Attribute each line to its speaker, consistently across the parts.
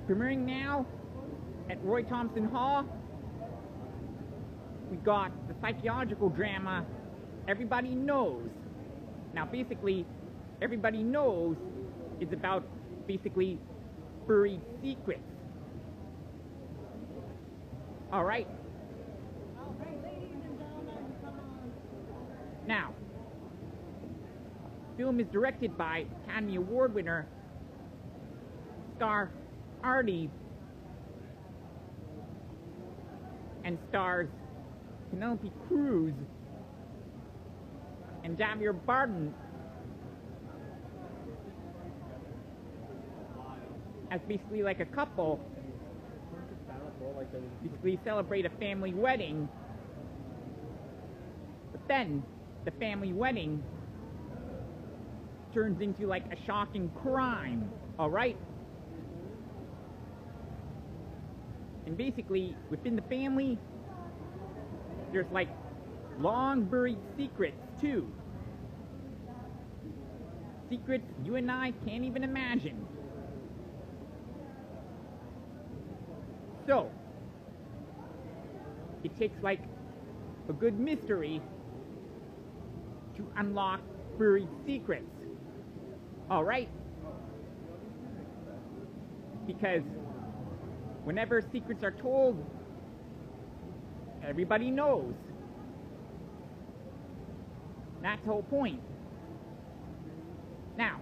Speaker 1: Premiering now at Roy Thompson Hall, we got the psychological drama Everybody Knows. Now basically, Everybody Knows is about basically buried secrets. Alright. Now, film is directed by Academy Award winner Ashgar Farhadi and stars Penelope Cruz and Javier Bardem as basically like a couple, basically celebrate a family wedding, but then the family wedding turns into like a shocking crime, alright? And basically, within the family, there's like long buried secrets too. Secrets you and I can't even imagine. So, it takes like a good mystery to unlock buried secrets. Alright? Because whenever secrets are told, everybody knows. That's the whole point. Now,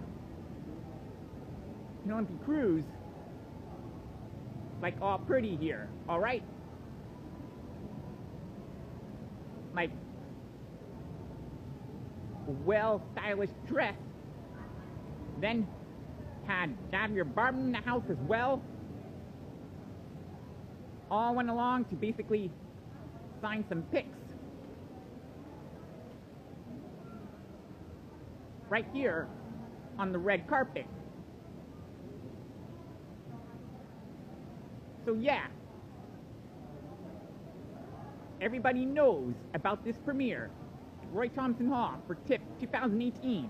Speaker 1: Penelope Cruz, like all pretty here, alright? Like, well stylish dress. Then had Javier Bardem in the house as well. All went along to basically sign some pics. Right here on the red carpet. So yeah, everybody knows about this premiere at Roy Thompson Hall for Tiff 2018.